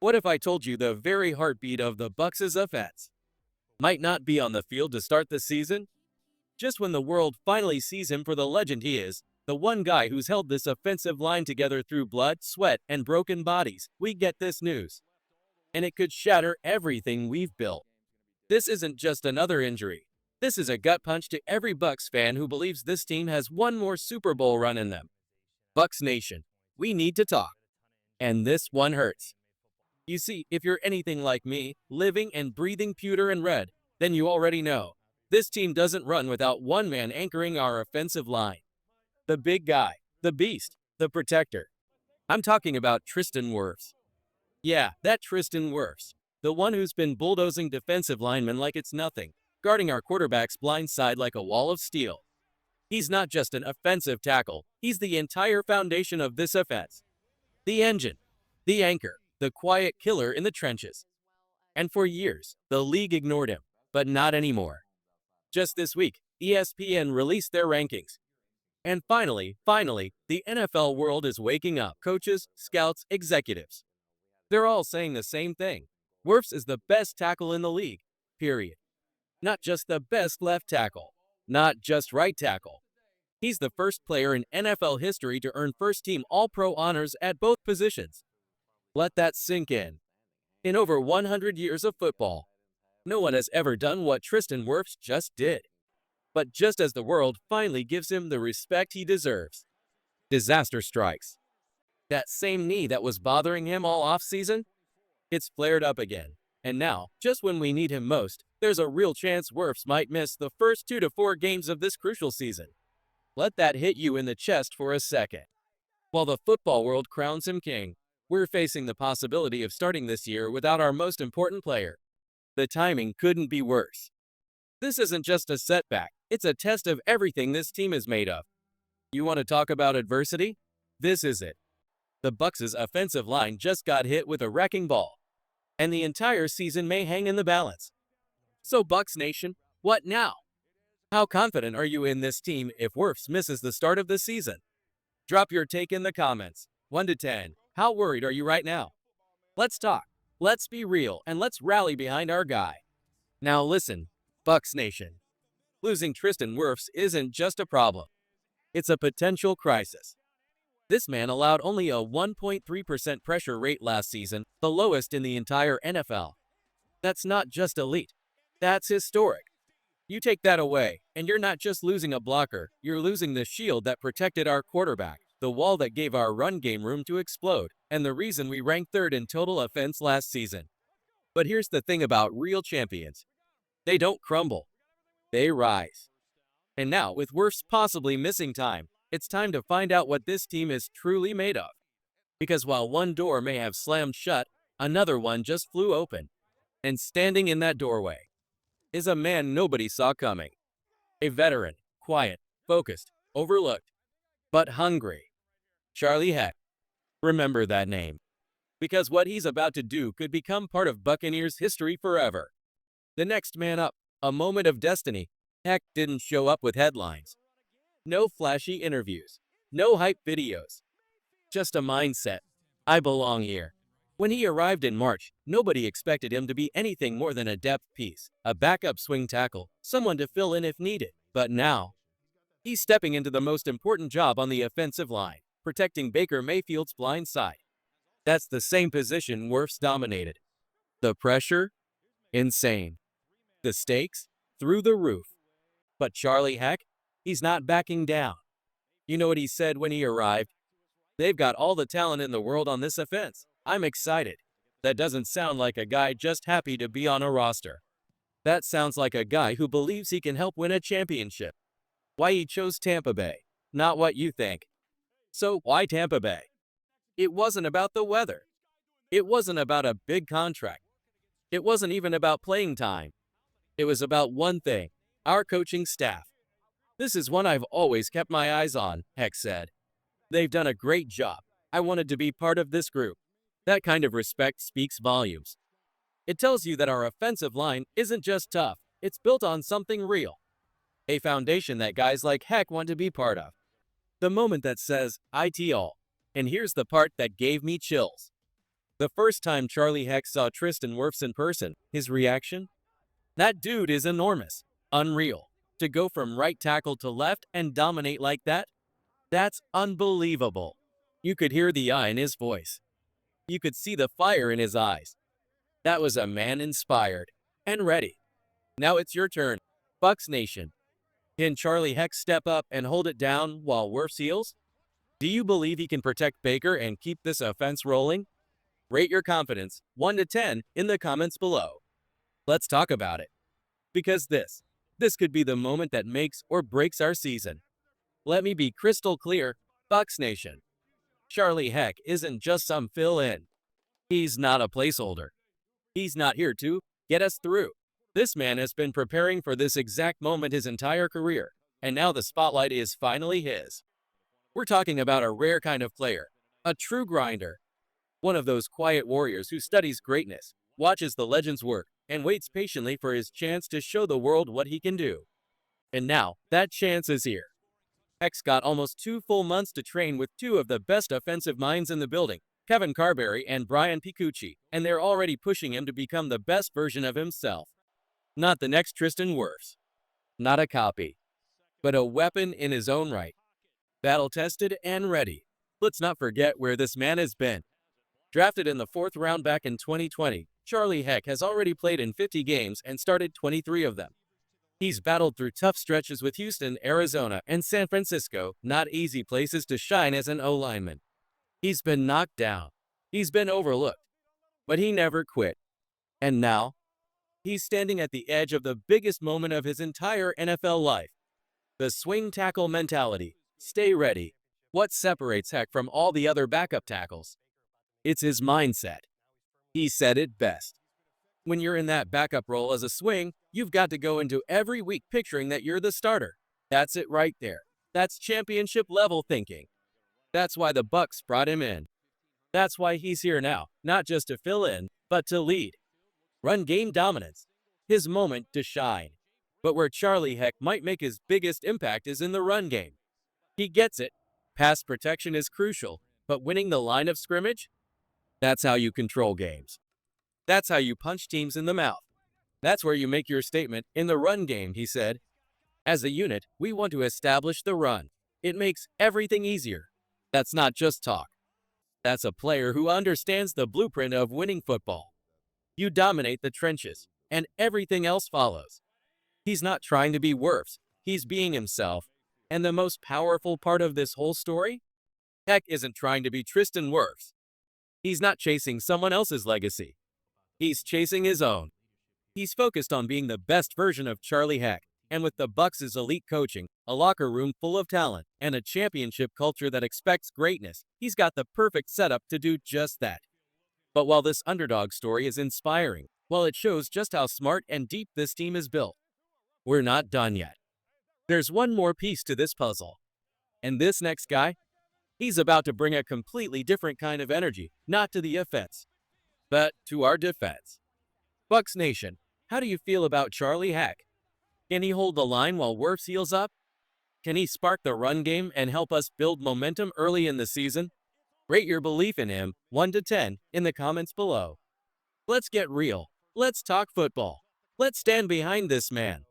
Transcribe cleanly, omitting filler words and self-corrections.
What if I told you the very heartbeat of the Bucs' offense might not be on the field to start the season? Just when the world finally sees him for the legend he is, the one guy who's held this offensive line together through blood, sweat, and broken bodies, we get this news. And it could shatter everything we've built. This isn't just another injury. This is a gut punch to every Bucs fan who believes this team has one more Super Bowl run in them. Bucs Nation, we need to talk. And this one hurts. You see, if you're anything like me, living and breathing pewter and red, then you already know. This team doesn't run without one man anchoring our offensive line. The big guy, the beast, the protector. I'm talking about Tristan Wirfs. Yeah, that Tristan Wirfs. The one who's been bulldozing defensive linemen like it's nothing, guarding our quarterback's blind side like a wall of steel. He's not just an offensive tackle, he's the entire foundation of this offense. The engine, the anchor, the quiet killer in the trenches. And for years, the league ignored him, but not anymore. Just this week, ESPN released their rankings. And finally, the NFL world is waking up. Coaches, scouts, executives. They're all saying the same thing. Wirfs is the best tackle in the league, period. Not just the best left tackle, not just right tackle. He's the first player in NFL history to earn first-team All-Pro honors at both positions. Let that sink in. In over 100 years of football, no one has ever done what Tristan Wirfs just did. But just as the world finally gives him the respect he deserves, disaster strikes. That same knee that was bothering him all offseason, it's flared up again. And now, just when we need him most, there's a real chance Wirfs might miss the first 2 to 4 games of this crucial season. Let that hit you in the chest for a second. While the football world crowns him king, we're facing the possibility of starting this year without our most important player. The timing couldn't be worse. This isn't just a setback, it's a test of everything this team is made of. You want to talk about adversity? This is it. The Bucs' offensive line just got hit with a wrecking ball, and the entire season may hang in the balance. So Bucs Nation, what now? How confident are you in this team if Wirfs misses the start of the season? Drop your take in the comments. 1 to 10. How worried are you right now? Let's talk. Let's be real and let's rally behind our guy. Now listen, Bucs Nation. Losing Tristan Wirfs isn't just a problem. It's a potential crisis. This man allowed only a 1.3% pressure rate last season, the lowest in the entire NFL. That's not just elite. That's historic. You take that away, and you're not just losing a blocker, you're losing the shield that protected our quarterback, the wall that gave our run game room to explode, and the reason we ranked third in total offense last season. But here's the thing about real champions. They don't crumble. They rise. And now, with Wirfs possibly missing time, it's time to find out what this team is truly made of. Because while one door may have slammed shut, another one just flew open. And standing in that doorway is a man nobody saw coming. A veteran, quiet, focused, overlooked, but hungry. Charlie Heck. Remember that name. Because what he's about to do could become part of Buccaneers history forever. The next man up, a moment of destiny. Heck didn't show up with headlines. No flashy interviews. No hype videos. Just a mindset. I belong here. When he arrived in March, nobody expected him to be anything more than a depth piece, a backup swing tackle, someone to fill in if needed. But now, he's stepping into the most important job on the offensive line, protecting Baker Mayfield's blind side. That's the same position Wirfs dominated. The pressure? Insane. The stakes? Through the roof. But Charlie Heck? He's not backing down. You know what he said when he arrived? They've got all the talent in the world on this offense. I'm excited. That doesn't sound like a guy just happy to be on a roster. That sounds like a guy who believes he can help win a championship. Why he chose Tampa Bay? Not what you think. So why Tampa Bay? It wasn't about the weather. It wasn't about a big contract. It wasn't even about playing time. It was about one thing, our coaching staff. This is one I've always kept my eyes on, Heck said. They've done a great job. I wanted to be part of this group. That kind of respect speaks volumes. It tells you that our offensive line isn't just tough, it's built on something real. A foundation that guys like Heck want to be part of. The moment that says, IT all. And here's the part that gave me chills. The first time Charlie Heck saw Tristan Wirfs in person, his reaction? That dude is enormous. Unreal. To go from right tackle to left and dominate like that? That's unbelievable. You could hear the eye in his voice. You could see the fire in his eyes. That was a man inspired and ready. Now it's your turn. Bucs Nation. Can Charlie Heck step up and hold it down while Wirfs heals? Do you believe he can protect Baker and keep this offense rolling? Rate your confidence 1 to 10 in the comments below. Let's talk about it. Because this could be the moment that makes or breaks our season. Let me be crystal clear, Bucs Nation. Charlie Heck isn't just some fill-in. He's not a placeholder. He's not here to get us through. This man has been preparing for this exact moment his entire career, and now the spotlight is finally his. We're talking about a rare kind of player, a true grinder, one of those quiet warriors who studies greatness, watches the legends work, and waits patiently for his chance to show the world what he can do. And now, that chance is here. Heck's got almost 2 full months to train with 2 of the best offensive minds in the building, Kevin Carberry and Brian Picucci, and they're already pushing him to become the best version of himself. Not the next Tristan Wirfs. Not a copy. But a weapon in his own right. Battle-tested and ready. Let's not forget where this man has been. Drafted in the 4th round back in 2020, Charlie Heck has already played in 50 games and started 23 of them. He's battled through tough stretches with Houston, Arizona, and San Francisco, not easy places to shine as an O-lineman. He's been knocked down. He's been overlooked. But he never quit. And now, he's standing at the edge of the biggest moment of his entire NFL life. The swing tackle mentality. Stay ready. What separates Heck from all the other backup tackles? It's his mindset. He said it best. When you're in that backup role as a swing, you've got to go into every week picturing that you're the starter. That's it right there. That's championship level thinking. That's why the Bucs brought him in. That's why he's here now, not just to fill in, but to lead. Run game dominance. His moment to shine. But where Charlie Heck might make his biggest impact is in the run game. He gets it. Pass protection is crucial, but winning the line of scrimmage? That's how you control games. That's how you punch teams in the mouth. That's where you make your statement in the run game, he said. As a unit, we want to establish the run. It makes everything easier. That's not just talk. That's a player who understands the blueprint of winning football. You dominate the trenches, and everything else follows. He's not trying to be Wirfs. He's being himself. And the most powerful part of this whole story? Heck isn't trying to be Tristan Wirfs. He's not chasing someone else's legacy. He's chasing his own. He's focused on being the best version of Charlie Heck, and with the Bucs' elite coaching, a locker room full of talent, and a championship culture that expects greatness, he's got the perfect setup to do just that. But while this underdog story is inspiring, while it shows just how smart and deep this team is built, we're not done yet. There's one more piece to this puzzle. And this next guy? He's about to bring a completely different kind of energy, not to the offense, but to our defense. Bucs Nation, how do you feel about Charlie Heck? Can he hold the line while Wirfs heals up? Can he spark the run game and help us build momentum early in the season? Rate your belief in him 1 to 10 in the comments below. Let's get real. Let's talk football. Let's stand behind this man.